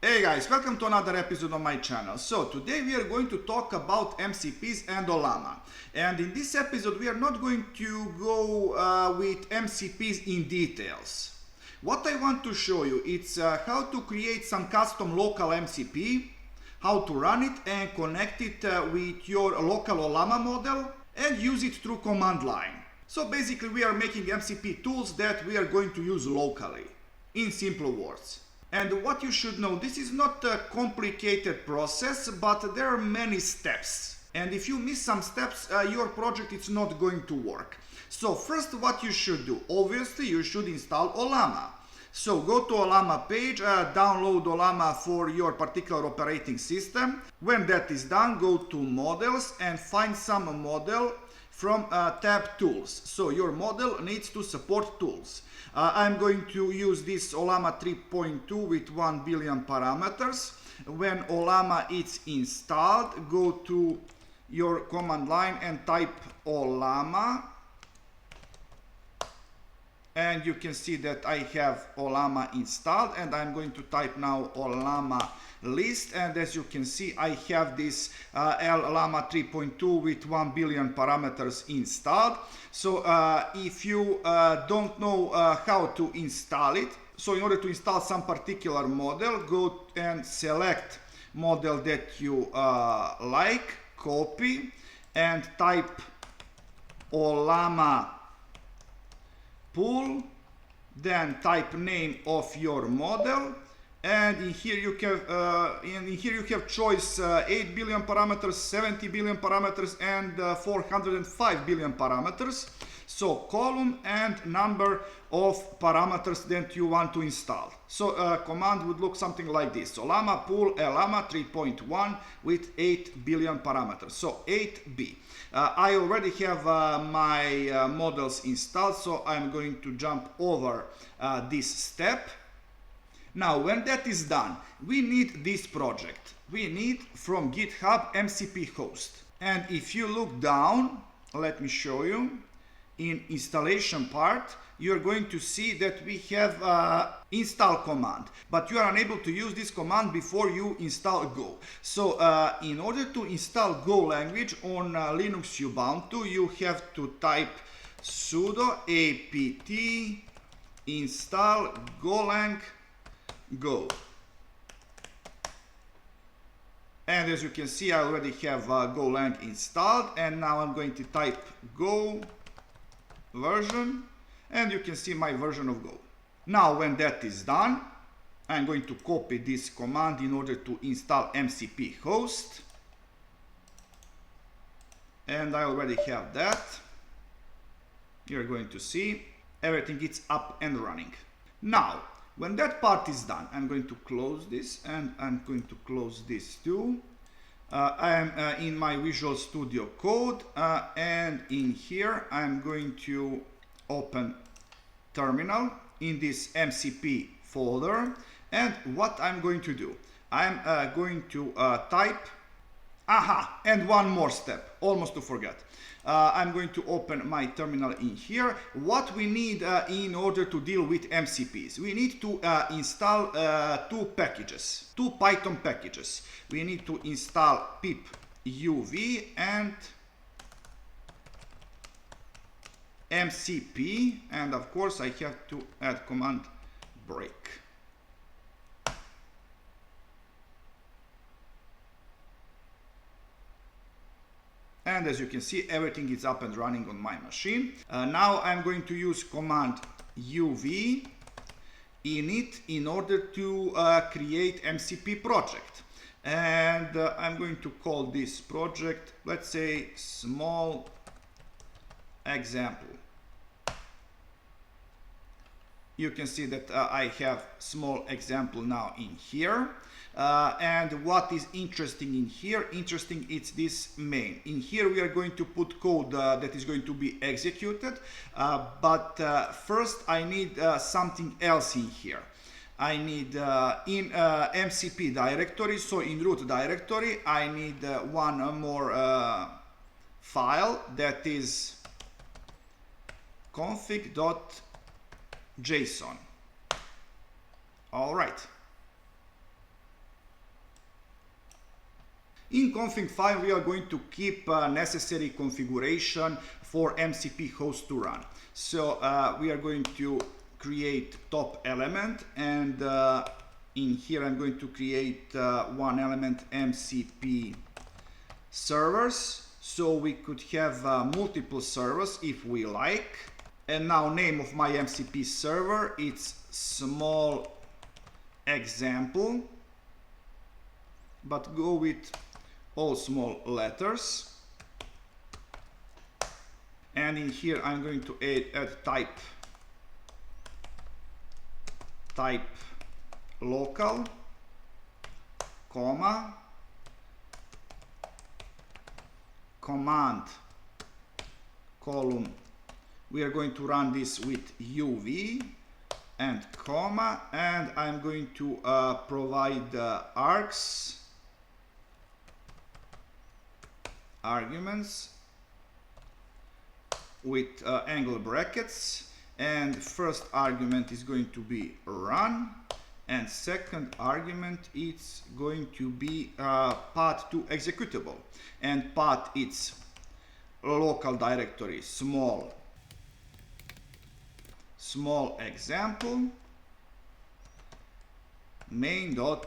Hey guys, welcome to another episode on my channel. So today we are going to talk about MCPs and Ollama. And in this episode we are not going to go with MCPs in details. What I want to show you is how to create some custom local MCP, how to run it and connect it with your local Ollama model and use it through command line. So basically we are making MCP tools that we are going to use locally, in simple words. And what you should know, this is not a complicated process, but there are many steps. And if you miss some steps, your project is not going to work. So first what you should do, obviously you should install Ollama. So go to Ollama page, download Ollama for your particular operating system. When that is done, go to models and find some model from tab tools. So your model needs to support tools. I'm going to use this Ollama 3.2 with 1 billion parameters. When Ollama is installed, go to your command line and type Ollama. And you can see that I have Ollama installed, and I'm going to type now Ollama list, and as you can see I have this Ollama 3.2 with 1 billion parameters installed. So if you don't know how to install it, so in order to install some particular model, go and select model that you like, copy and type Ollama pool, then type name of your model, and in here you have choice 8 billion parameters, 70 billion parameters and 405 billion parameters. So column and number of parameters that you want to install. So command would look something like this: Ollama pool Ollama 3.1 with 8 billion parameters, so 8B. I already have my models installed, so I'm going to jump over this step. Now when that is done, we need this project. We need from GitHub MCP host. And if you look down, let me show you, in installation part, you're going to see that we have install command, but you are unable to use this command before you install Go. So in order to install Go language on Linux Ubuntu, you have to type sudo apt install golang go. And as you can see, I already have Golang installed, and now I'm going to type Go version, and you can see my version of Go. Now when that is done, I'm going to copy this command in order to install MCP host, and I already have that. You're going to see everything is up and running. Now when that part is done, I'm going to close this, and I'm going to close this too. I am in my Visual Studio Code, and in here I'm going to open terminal in this MCP folder. And what I'm going to do, I'm going to type, and one more step, almost to forget. I'm going to open my terminal in here. What we need in order to deal with MCPs, we need to install two packages, two Python packages. We need to install pip uv and MCP, and of course I have to add command break. And as you can see, everything is up and running on my machine. Now I'm going to use command uv init in order to create MCP project. And I'm going to call this project, let's say, small example. You can see that I have small example now in here. And what is interesting in here, it's this main. In here we are going to put code that is going to be executed, but first I need something else in here. I need in MCP directory, so in root directory, I need one more file that is config.json. All right. In config file, we are going to keep necessary configuration for MCP host to run. So we are going to create top element, and in here I'm going to create one element MCP servers, so we could have multiple servers if we like. And now name of my MCP server, it's small example, but go with all small letters. And in here I'm going to add type local, comma, command column. We are going to run this with UV and comma, and I'm going to provide arguments with angle brackets, and first argument is going to be run, and second argument is going to be path to executable, and path it's local directory small example main.py.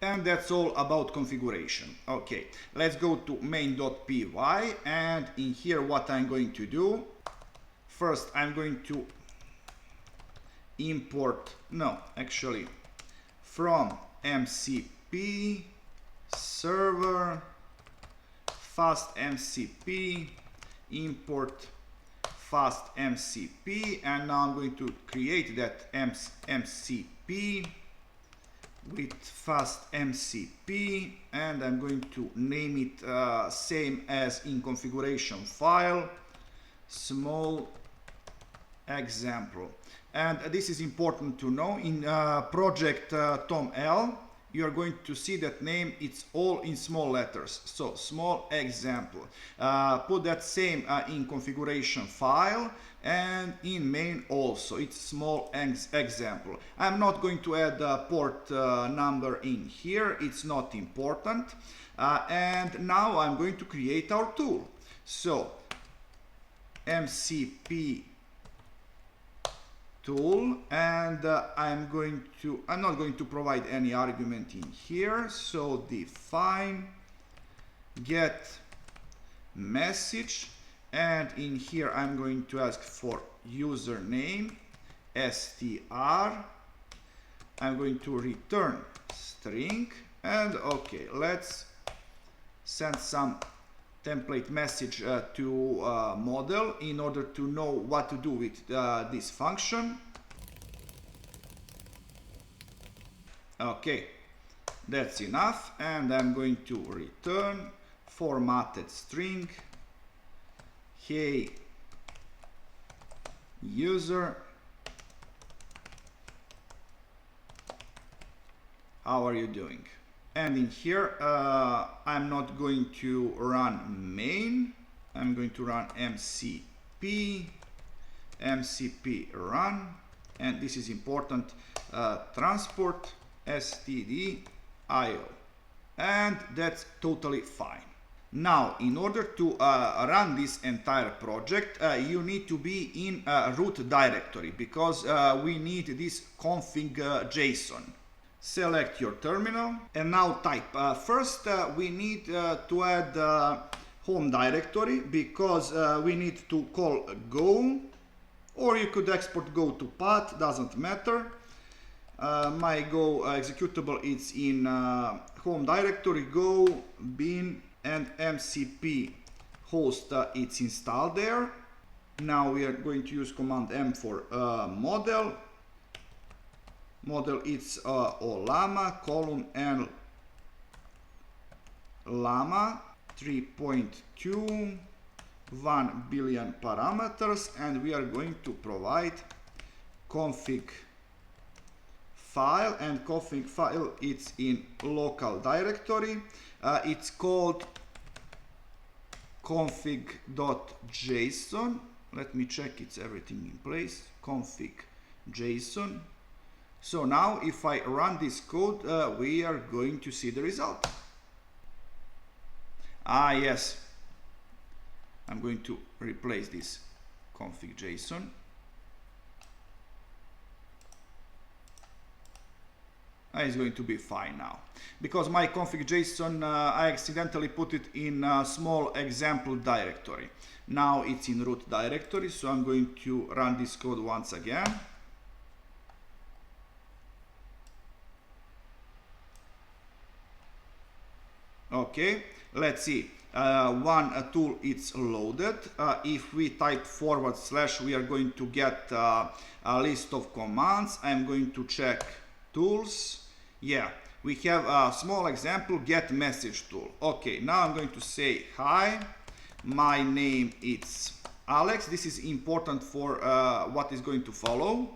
And that's all about configuration. Okay, let's go to main.py, and in here what I'm going to do, first I'm going to import, from MCP server fast MCP, import fast MCP, and now I'm going to create that MCP with fast MCP, and I'm going to name it same as in configuration file, small example. And this is important to know. In project Tom L, you are going to see that name, it's all in small letters, so small example. Put that same in configuration file, and in main also, it's small example. I'm not going to add a port number in here, it's not important. And now I'm going to create our tool. So MCP tool, and I'm not going to provide any argument in here, so define get message, and in here I'm going to ask for username str. I'm going to return string, and okay, let's send some template message to model in order to know what to do with this function. Okay, that's enough, and I'm going to return formatted string, hey user, how are you doing? And in here I'm not going to run main, I'm going to run MCP run, and this is important, transport std io, and that's totally fine. Now, in order to run this entire project, you need to be in a root directory, because we need this config JSON. Select your terminal, and now type. First, we need to add home directory, because we need to call go, or you could export go to path, doesn't matter. My go executable is in home directory, go bin, and MCP host, it's installed there. Now we are going to use command M for model. Model it's Ollama column and llama 3.2 1 billion parameters, and we are going to provide config file, and config file it's in local directory. It's called config.json. Let me check it's everything in place. Config.json. So now if I run this code, we are going to see the result. Ah, yes. I'm going to replace this config JSON. It's going to be fine now. Because my config JSON, I accidentally put it in a small example directory. Now it's in root directory, so I'm going to run this code once again. Okay, let's see. One tool is loaded. If we type /, we are going to get a list of commands. I'm going to check tools. Yeah, we have a small example, get message tool. Okay, now I'm going to say, hi, my name is Alex. This is important for what is going to follow,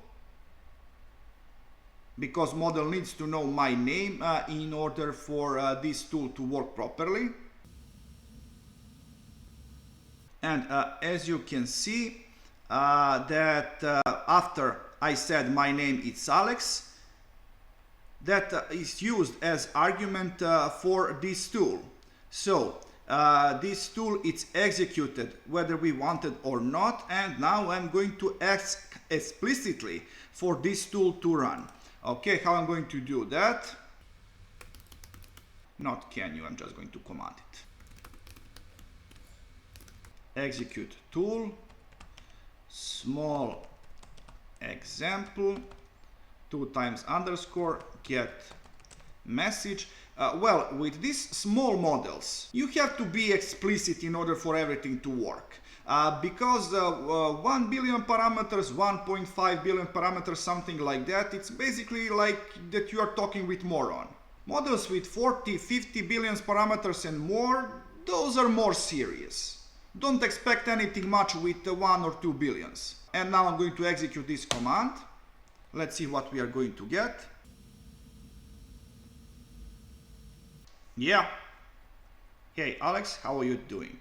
because model needs to know my name in order for this tool to work properly. And as you can see, that after I said my name is Alex, that is used as argument for this tool. So this tool is executed whether we want it or not, and now I'm going to ask explicitly for this tool to run. Okay, how I'm going to do that? Not can you, I'm just going to command it. Execute tool, small example, 2 times underscore, get message. Well, with these small models, you have to be explicit in order for everything to work. Because 1 billion parameters, 1.5 billion parameters, something like that, it's basically like that you are talking with moron. Models with 40, 50 billion parameters and more, those are more serious. Don't expect anything much with 1 or 2 billions. And now I'm going to execute this command. Let's see what we are going to get. Yeah. Hey Alex, how are you doing?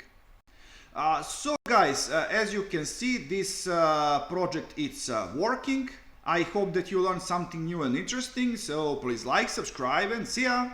So guys, as you can see, this project is working. I hope that you learned something new and interesting, so please like, subscribe, and see ya!